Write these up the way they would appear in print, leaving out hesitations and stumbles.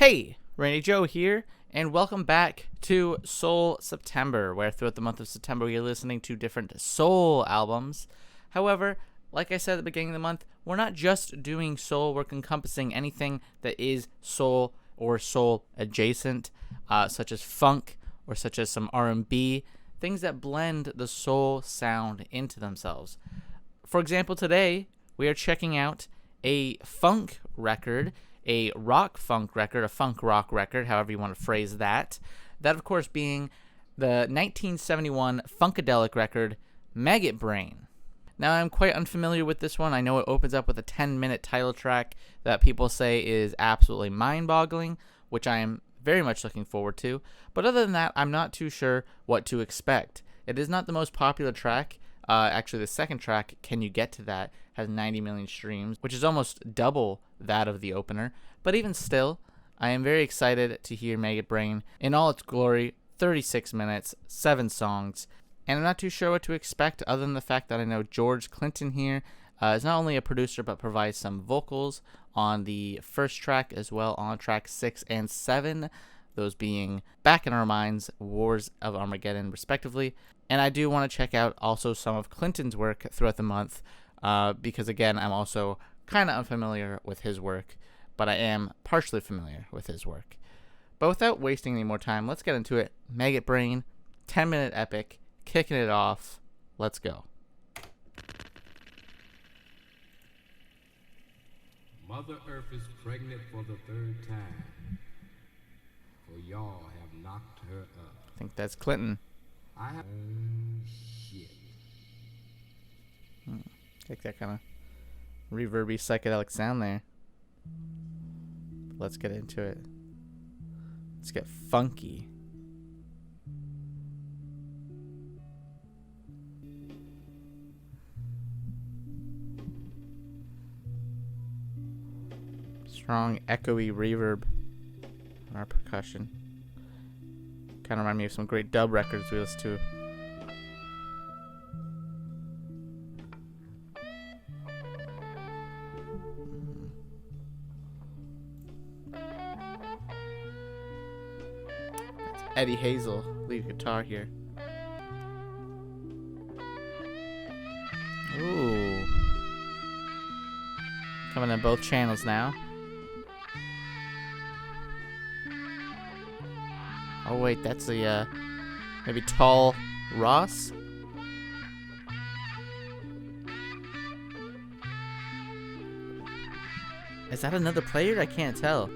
Hey, Randy Joe here, and welcome back to Soul September, where throughout the month of September we are listening to different soul albums. However, like I said at the beginning of the month, we're not just doing soul, we're encompassing anything that is soul or soul adjacent, such as funk or such as some R&B, things that blend the soul sound into themselves. For example, today we are checking out a funk record, a rock funk record, a funk rock record, however you want to phrase that. That, of course, being the 1971 Funkadelic record, Maggot Brain. Now, I'm quite unfamiliar with this one. I know it opens up with a 10-minute title track that people say is absolutely mind-boggling, which I am very much looking forward to. But other than that, I'm not too sure what to expect. It is not the most popular track. Actually, the second track, Can You Get to That, has 90 million streams, which is almost double that of the opener. But even still, I am very excited to hear Maggot Brain in all its glory. 36 minutes, 7 songs, and I'm not too sure what to expect other than the fact that I know George Clinton here is not only a producer but provides some vocals on the first track as well on track 6 and 7, those being Back in Our Minds, Wars of Armageddon, respectively. And I do want to check out also some of Clinton's work throughout the month because, again, I'm also kind of unfamiliar with his work, but I am partially familiar with his work. But without wasting any more time, let's get into it. Maggot Brain, 10-minute epic, kicking it off. Let's go. Mother Earth is pregnant for the third time, for y'all have knocked her up. I think that's Clinton. Shit. Like that kind of reverby psychedelic sound there. Let's get into it. Let's get funky. Strong echoey reverb on our percussion. Kind of remind me of some great dub records we listened to. That's Eddie Hazel, lead guitar here. Ooh. Coming in both channels now. Oh wait, that's the maybe Tall Ross? Is that another player? I can't tell.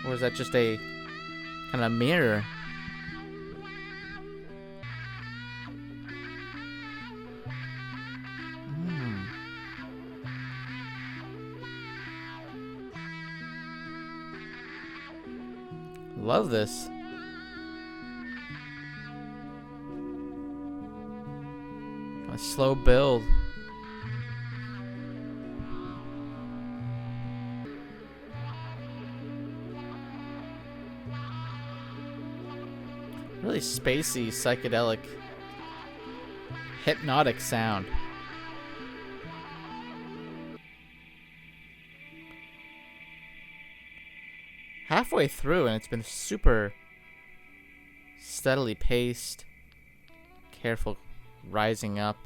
Or is that just a kind of mirror? Love this. A slow build. Really spacey, psychedelic, hypnotic sound. Halfway through, and it's been super steadily paced, careful rising up.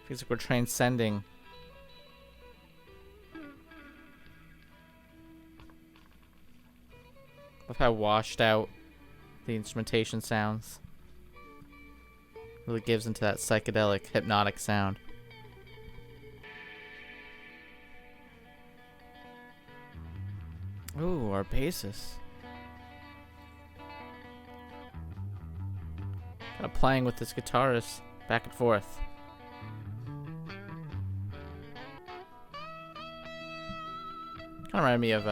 Feels like we're transcending. Love how washed out the instrumentation sounds. Really gives into that psychedelic, hypnotic sound. Ooh, our bassist. Kind of playing with this guitarist back and forth. Kind of reminded me of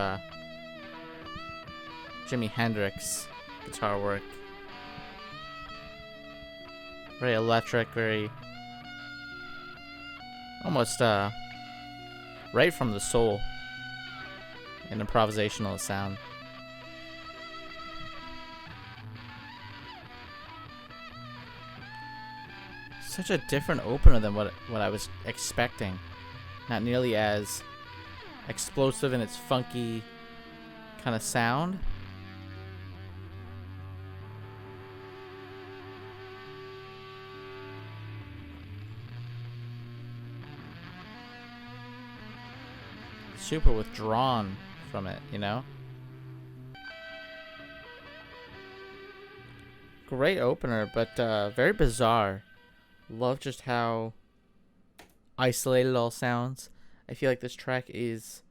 Jimi Hendrix guitar work. Very electric, very almost right from the soul. An improvisational sound. Such a different opener than what I was expecting. Not nearly as explosive in its funky kind of sound. Super withdrawn from it, you know? Great opener, but very bizarre. Love just how isolated it all sounds. I feel like this track is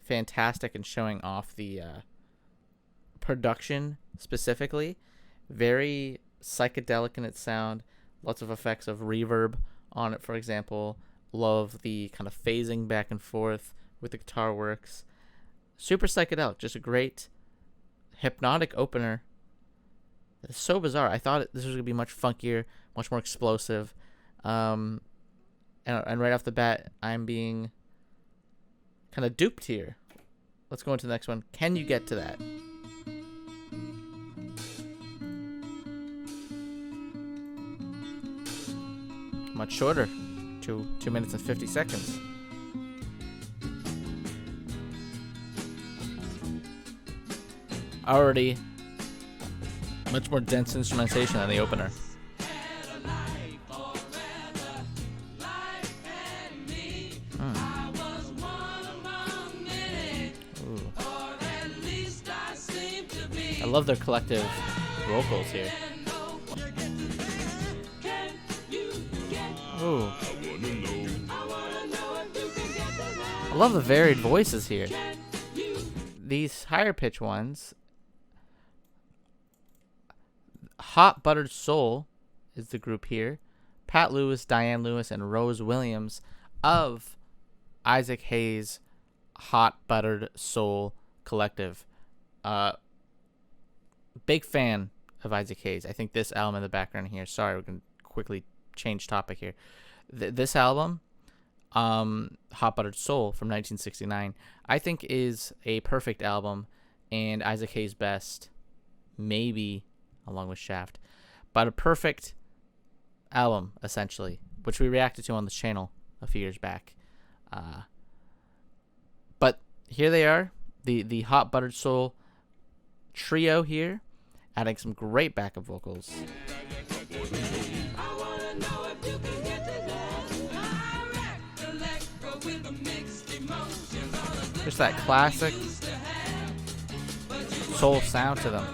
fantastic in showing off the production specifically. Very psychedelic in its sound. Lots of effects of reverb on it, for example. Love the kind of phasing back and forth with the guitar works. Super psychedelic. Just a great hypnotic opener. It's so bizarre. I thought this was going to be much funkier, much more explosive. And right off the bat, I'm being kind of duped here. Let's go into the next one. Can you get to that? Much shorter. 2 minutes and 50 seconds. Already much more dense instrumentation than the opener. I love their collective vocals here. Ooh. I love the varied voices here. These higher pitch ones. Hot Buttered Soul is the group here. Pat Lewis, Diane Lewis, and Rose Williams of Isaac Hayes' Hot Buttered Soul Collective. Big fan of Isaac Hayes. I think this album in the background here. Sorry, we're going to quickly change topic here. This album, Hot Buttered Soul from 1969, I think is a perfect album and Isaac Hayes' best, maybe along with Shaft, but a perfect album essentially, which we reacted to on this channel a few years back. But here they are, the Hot Buttered Soul trio here, adding some great backup vocals. Just that classic soul sound to them.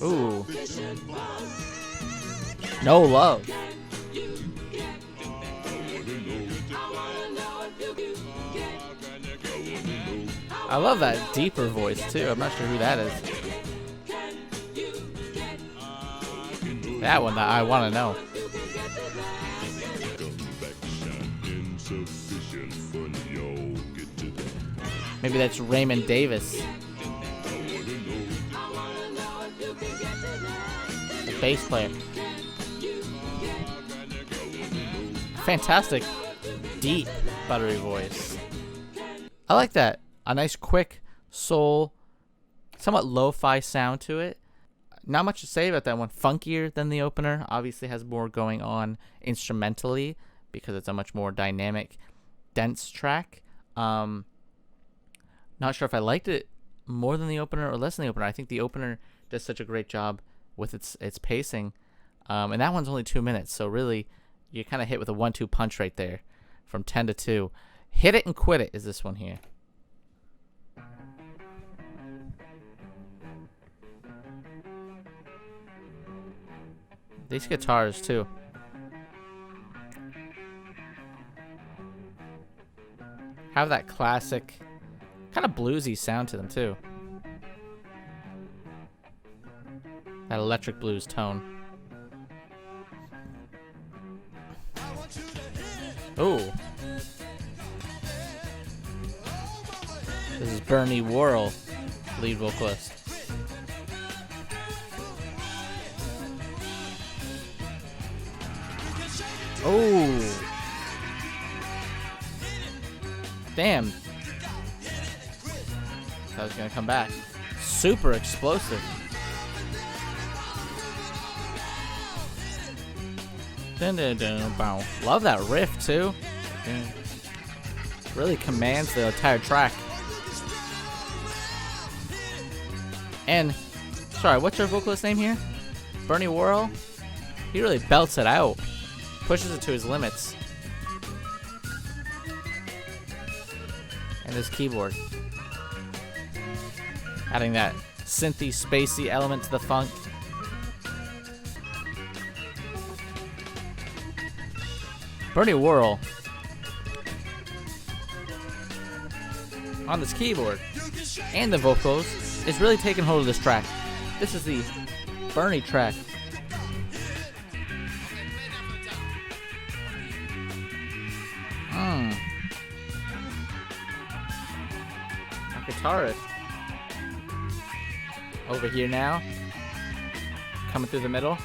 Ooh. No Love. I love that deeper voice too. I'm not sure who that is. That one that I want to know. Maybe that's Raymond Davis, the bass player. Fantastic, deep, buttery voice. I like that. A nice, quick, soul, somewhat lo-fi sound to it. Not much to say about that one. Funkier than the opener. Obviously has more going on instrumentally because it's a much more dynamic, dense track. Not sure if I liked it more than the opener or less than the opener. I think the opener does such a great job with its pacing. And that one's only 2 minutes, so really you kind of hit with a 1-2 punch right there from 10 to 2. Hit It and Quit It is this one here. These guitars too. Have that classic kind of bluesy sound to them too. That electric blues tone. Ooh. This is Bernie Worrell, lead vocalist. Oh. Damn. I was gonna come back. super explosive. Dun, dun, dun, bow. Love that riff too. Really commands the entire track. And, sorry, what's your vocalist name here? Bernie Worrell? He really belts it out. Pushes it to his limits. And this keyboard. Adding that synthy, spacey element to the funk. Bernie Worrell on this keyboard and the vocals is really taking hold of this track. This is the Bernie track. Our guitarist over here now, coming through the middle.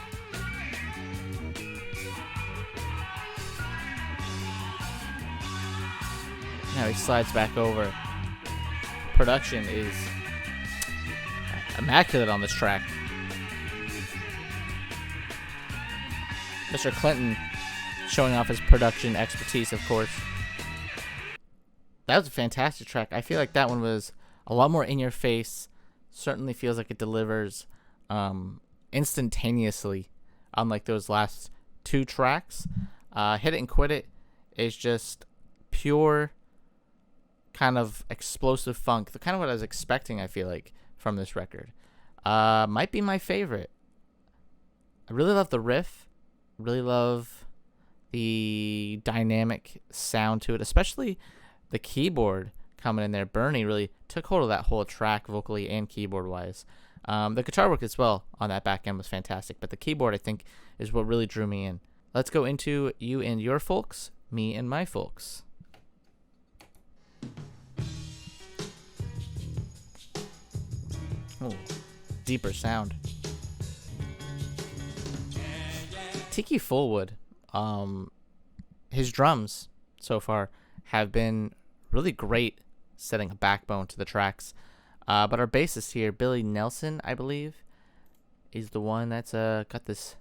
Now he slides back over. Production is immaculate on this track. Mr. Clinton showing off his production expertise, of course. That was a fantastic track. I feel like that one was a lot more in your face. Certainly feels like it delivers instantaneously, unlike those last two tracks. Hit It and Quit It is just pure kind of explosive funk, the kind of what I was expecting, I feel like, from this record. Might be my favorite. I really love the riff. Really love the dynamic sound to it, especially the keyboard coming in there. Bernie really took hold of that whole track vocally and keyboard wise. The guitar work as well on that back end was fantastic, but the keyboard, I think, is what really drew me in. Let's go into You and Your Folks, Me and My Folks. Ooh, deeper sound. Tiki Fullwood, his drums so far have been really great, setting a backbone to the tracks. But our bassist here, Billy Nelson, I believe, is the one that's got this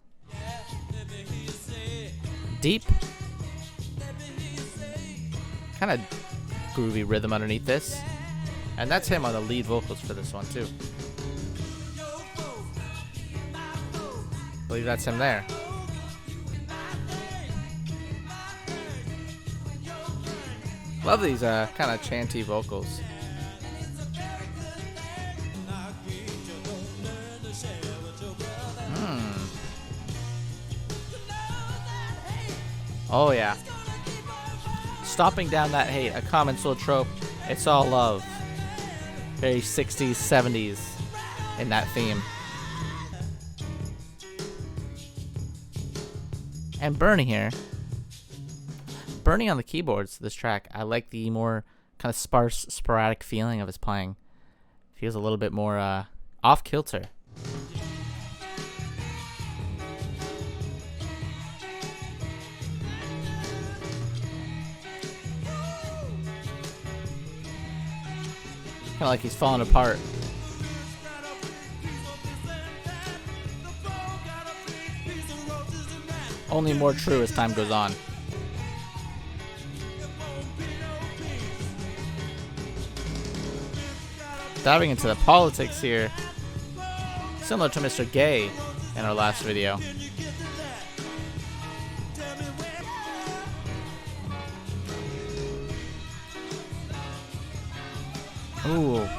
deep, kind of groovy rhythm underneath this. And that's him on the lead vocals for this one too. I believe that's him there. Love these kind of chanty vocals. Oh yeah. Stomping down that hate, a common soul trope. It's all love. Very 60s, 70s in that theme. And Bernie here. Bernie on the keyboards this track. I like the more kind of sparse, sporadic feeling of his playing. Feels a little bit more off kilter. Kind of like he's falling apart. Only more true as time goes on. Diving into the politics here, similar to Mr. Gay in our last video. Ooh,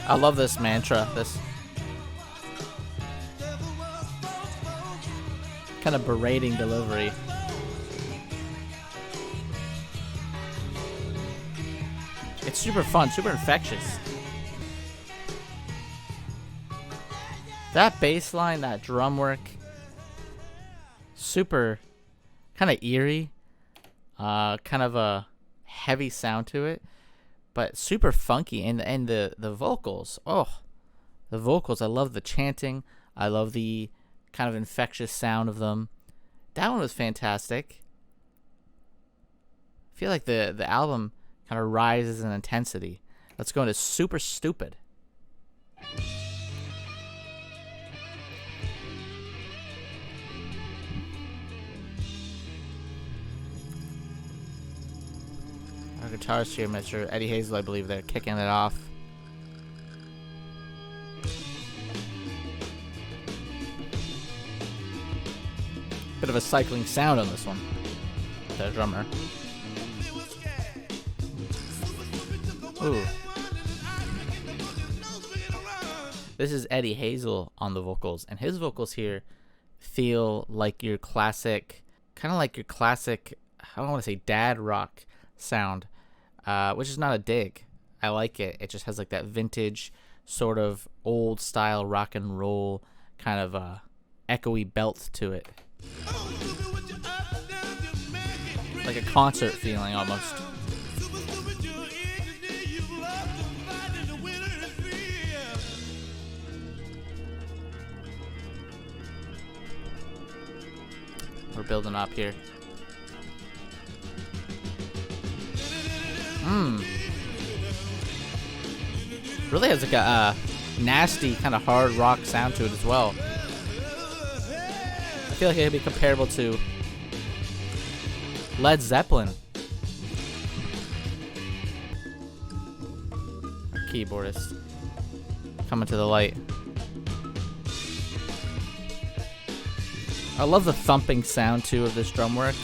I love this mantra, this kind of berating delivery. It's super fun, super infectious. That bass line, that drum work, super kind of eerie, kind of a heavy sound to it, but super funky. And the vocals, the vocals, I love the chanting, I love the kind of infectious sound of them. That one was fantastic. I feel like the album kind of rises in intensity. Let's go into Super Stupid. Our guitarist here, Mr. Eddie Hazel, I believe they're kicking it off. Bit of a cycling sound on this one. The drummer. Ooh. This is Eddie Hazel on the vocals, and his vocals here feel like your classic, kind of like your classic, I don't want to say dad rock sound, which is not a dig. I like it. It just has like that vintage sort of old style rock and roll kind of echoey belt to it. Like a concert feeling almost. We're building up here. Really has like a nasty kind of hard rock sound to it as well. I feel like it could be comparable to Led Zeppelin. Our keyboardist coming to the light. I love the thumping sound too of this drum work.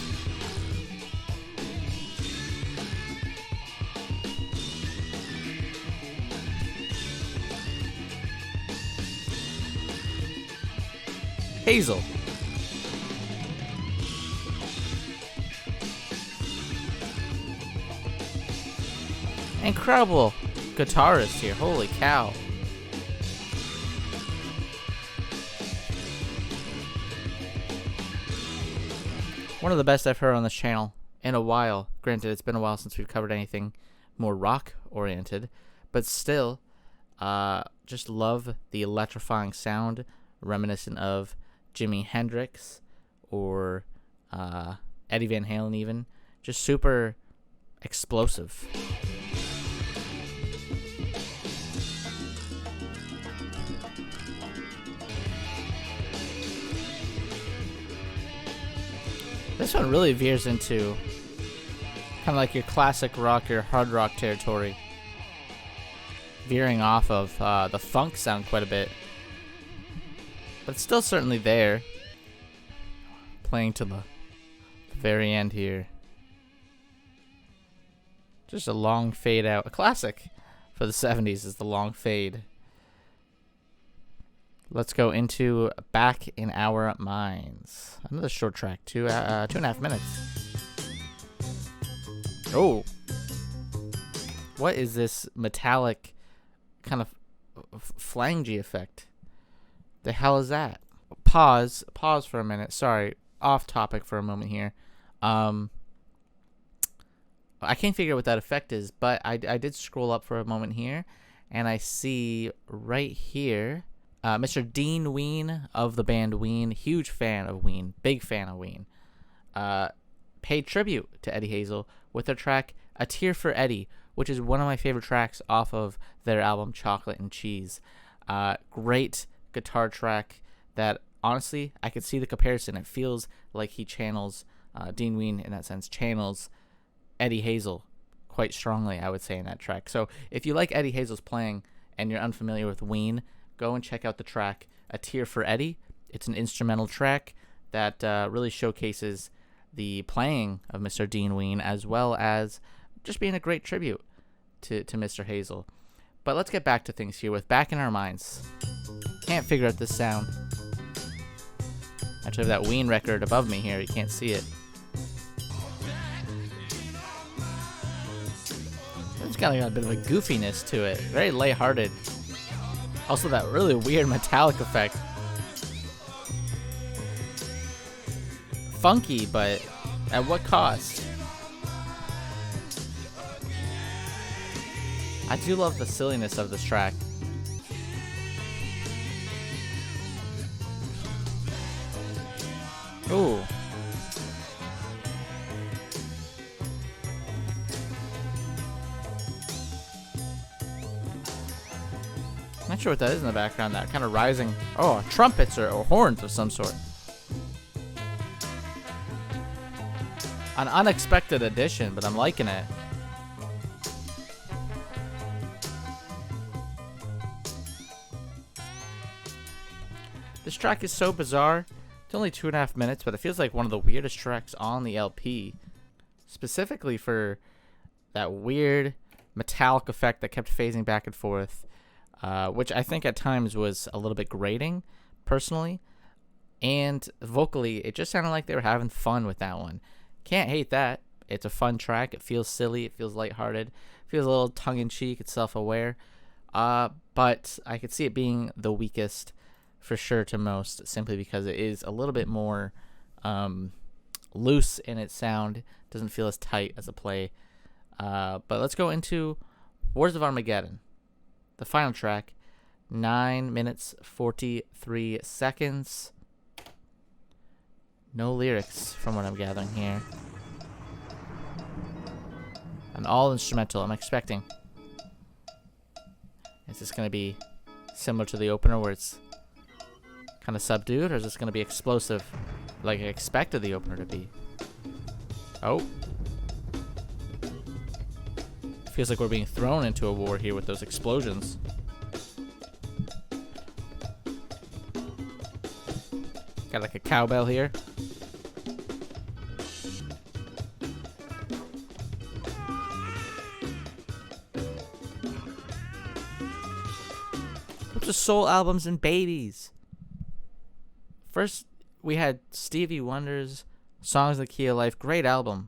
Hazel. Incredible guitarist here. Holy cow. One of the best I've heard on this channel in a while. Granted, it's been a while since we've covered anything more rock oriented, but still, just love the electrifying sound reminiscent of Jimi Hendrix or Eddie Van Halen even. Just super explosive. This one really veers into kind of like your classic rock, your hard rock territory. Veering off of the funk sound quite a bit. But it's still certainly there. Playing to the very end here. Just a long fade out. A classic for the 70s is the long fade. Let's go into Back in Our Minds. Another short track, 2.5 minutes. Oh. What is this metallic kind of flangey effect? The hell is that? Pause for a minute. Sorry, off topic for a moment here. I can't figure out what that effect is, but I did scroll up for a moment here, and I see right here Mr. Dean Ween of the band Ween, huge fan of Ween, big fan of Ween, paid tribute to Eddie Hazel with their track A Tear for Eddie, which is one of my favorite tracks off of their album Chocolate and Cheese. Great guitar track that, honestly, I could see the comparison. It feels like he channels, Dean Ween in that sense, channels Eddie Hazel quite strongly, I would say, in that track. So if you like Eddie Hazel's playing and you're unfamiliar with Ween, go and check out the track A Tear for Eddie. It's an instrumental track that really showcases the playing of Mr. Dean Ween, as well as just being a great tribute to Mr. Hazel. But let's get back to things here with Back in Our Minds. Can't figure out this sound. I actually have that Ween record above me here. You can't see it. It's got a bit of a goofiness to it. Very lighthearted. Also that really weird metallic effect. Funky, but at what cost? I do love the silliness of this track. Ooh. I'm not sure what that is in the background. That kind of rising. Oh, trumpets or horns of some sort. An unexpected addition, but I'm liking it. This track is so bizarre. It's only 2.5 minutes, but it feels like one of the weirdest tracks on the LP. Specifically for that weird metallic effect that kept phasing back and forth, which I think at times was a little bit grating, personally. And vocally, it just sounded like they were having fun with that one. Can't hate that. It's a fun track. It feels silly. It feels lighthearted. It feels a little tongue-in-cheek. It's self-aware. But I could see it being the weakest for sure to most, simply because it is a little bit more loose in its sound. It doesn't feel as tight as a play. But let's go into Wars of Armageddon. The final track. 9 minutes, 43 seconds. No lyrics from what I'm gathering here. An all instrumental, I'm expecting. Is this going to be similar to the opener where it's kind of subdued, or is this going to be explosive like I expected the opener to be? Oh. Feels like we're being thrown into a war here with those explosions. Got like a cowbell here. What's with soul albums and babies? First, we had Stevie Wonder's Songs in the Key of Life. Great album.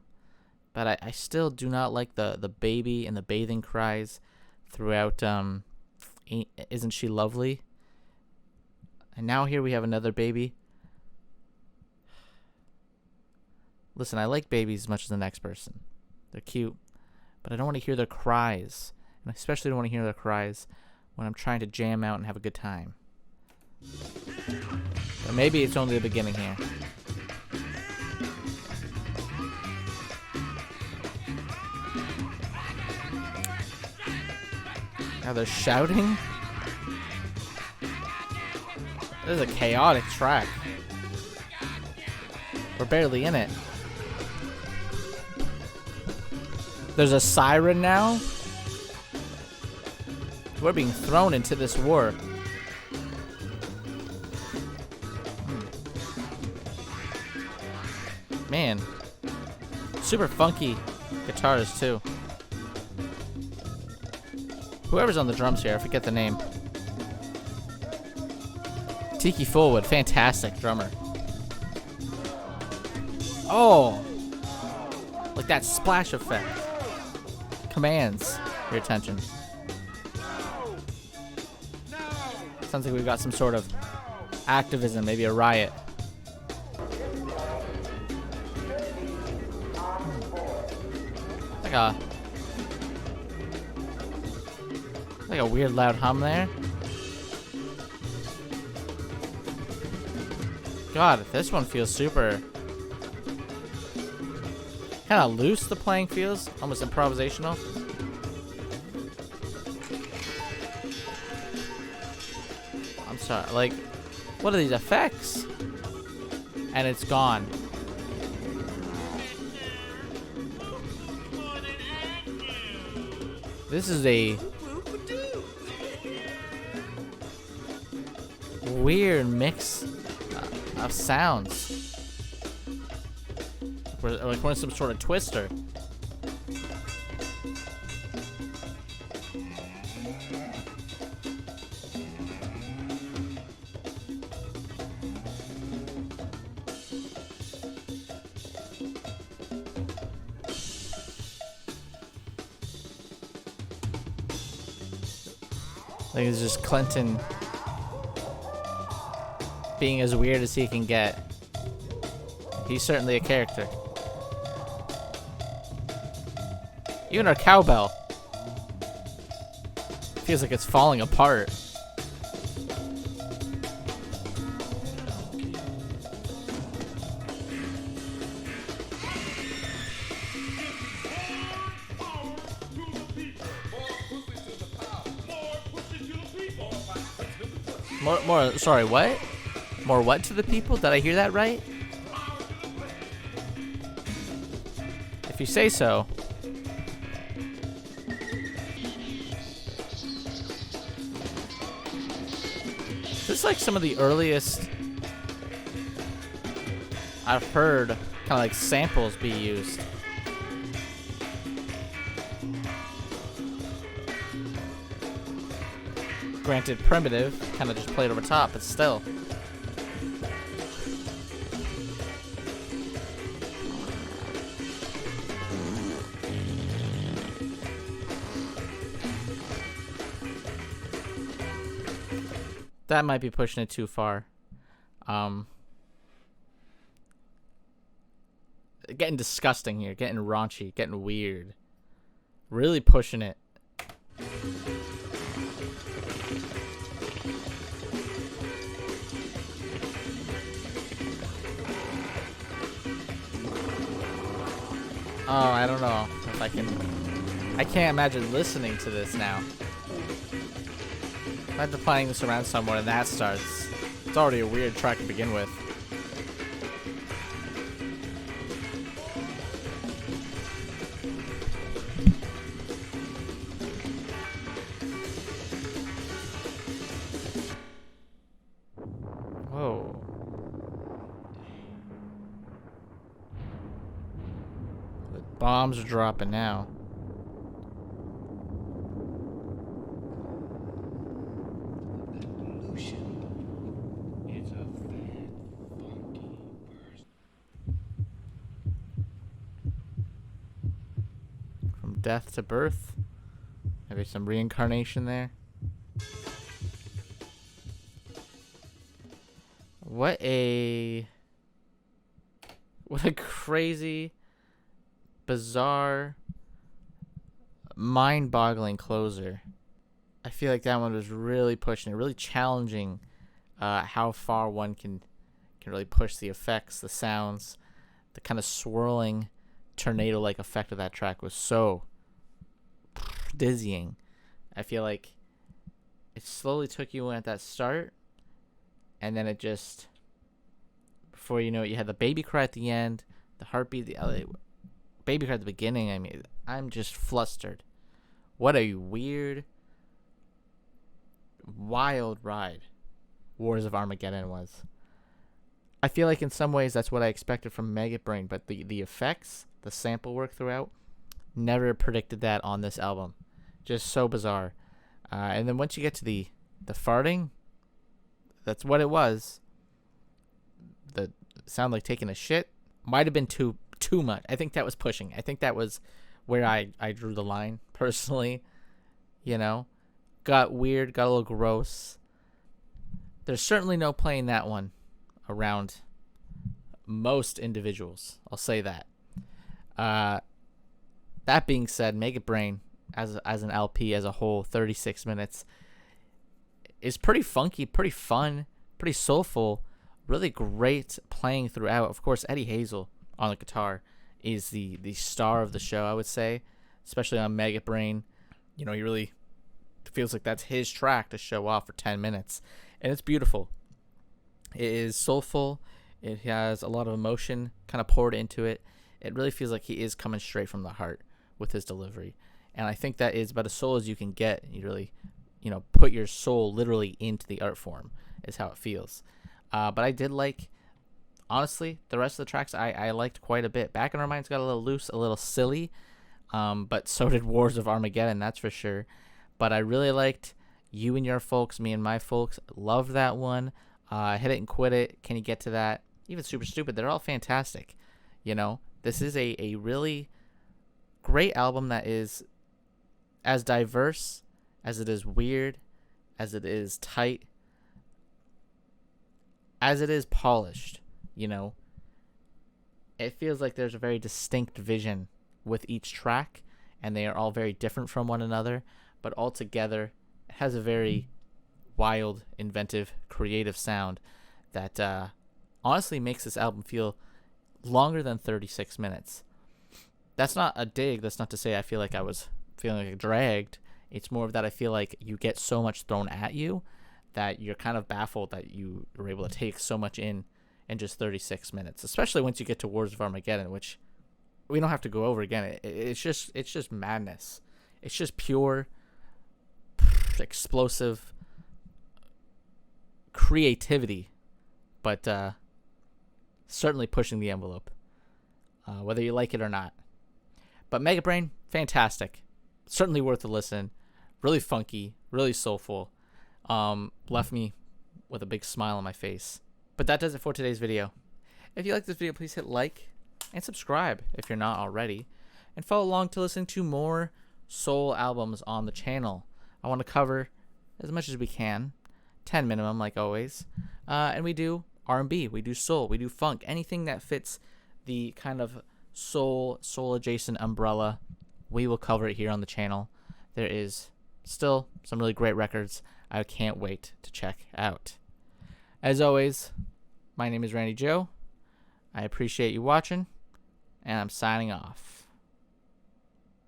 But I still do not like the baby and the bathing cries throughout Isn't She Lovely? And now here we have another baby. Listen, I like babies as much as the next person. They're cute. But I don't want to hear their cries. And I especially don't want to hear their cries when I'm trying to jam out and have a good time. But maybe it's only the beginning here. Now they're shouting? This is a chaotic track. We're barely in it. There's a siren now? We're being thrown into this war. Man. Super funky guitars too. Whoever's on the drums here, I forget the name. Tiki Fullwood, fantastic drummer. Oh! Like that splash effect. Commands your attention. Sounds like we've got some sort of activism, maybe a riot. Like a weird loud hum there. God, this one feels super kind of loose. The playing feels almost improvisational. I'm sorry, like, what are these effects? And it's gone. This is a weird mix of sounds. Like we're in some sort of twister. I think it's just Clinton being as weird as he can get. He's certainly a character. Even our cowbell feels like it's falling apart. Sorry, what? More what to the people? Did I hear that right? If you say so. This is like some of the earliest I've heard kind of like samples be used. Granted, primitive, kind of just played over top, but still. That might be pushing it too far. Getting disgusting here, getting raunchy, getting weird. Really pushing it. Oh, I don't know if I can. I can't imagine listening to this now. Imagine playing this around somewhere and that starts. It's already a weird track to begin with. Whoa. The bombs are dropping now. Death to birth. Maybe some reincarnation there. What a crazy, bizarre, mind-boggling closer. I feel like that one was really pushing it, really challenging how far one can really push the effects, the sounds, the kind of swirling tornado-like effect of that track was so dizzying. I feel like it slowly took you in at that start, and then it just, before you know it, you had the baby cry at the end, the heartbeat, the baby cry at the beginning. I mean, I'm just flustered. What a weird, wild ride Wars of Armageddon was. I feel like in some ways that's what I expected from Maggot Brain, but the effects, the sample work throughout, never predicted that on this album. Just so bizarre. And then once you get to the farting, that's what it was. The sound like taking a shit might have been too much. I think that was pushing. I think that was where I drew the line personally. You know, got weird, got a little gross. There's certainly no playing that one around most individuals. I'll say that. That being said, Maggot Brain as an LP as a whole, 36 minutes, is pretty funky, pretty fun, pretty soulful, really great playing throughout. Of course, Eddie Hazel on the guitar is the star of the show, I would say, especially on Maggot Brain. You know, he really feels like that's his track to show off for 10 minutes, and it's beautiful. It is soulful. It has a lot of emotion kind of poured into it. It really feels like he is coming straight from the heart with his delivery. And I think that is about as soul as you can get. You really, put your soul literally into the art form is how it feels. But I did like, honestly, the rest of the tracks I liked quite a bit. Back in Our Minds got a little loose, a little silly. But so did Wars of Armageddon, that's for sure. But I really liked You and Your Folks, Me and My Folks. Loved that one. Hit It and Quit It. Can You Get to That? Even Super Stupid. They're all fantastic. This is a really great album that is as diverse as it is weird, as it is tight, as it is polished. It feels like there's a very distinct vision with each track, and they are all very different from one another, but all together it has a very wild, inventive, creative sound that honestly makes this album feel longer than 36 minutes. That's not a dig. That's not to say I feel like I was feeling like dragged. It's more of that I feel like you get so much thrown at you that you're kind of baffled that you were able to take so much in just 36 minutes, especially once you get to Wars of Armageddon, which we don't have to go over again. It's just madness. It's just pure explosive creativity, but certainly pushing the envelope, whether you like it or not. But Maggot Brain, fantastic. Certainly worth a listen. Really funky, really soulful. Left me with a big smile on my face. But that does it for today's video. If you like this video, please hit like and subscribe if you're not already. And follow along to listen to more soul albums on the channel. I want to cover as much as we can. 10 minimum, like always. And we do R&B, we do soul, we do funk. Anything that fits the kind of soul adjacent umbrella, we will cover it here on the channel. There is still some really great records I can't wait to check out. As always, my name is Randy Joe. I appreciate you watching, and I'm signing off.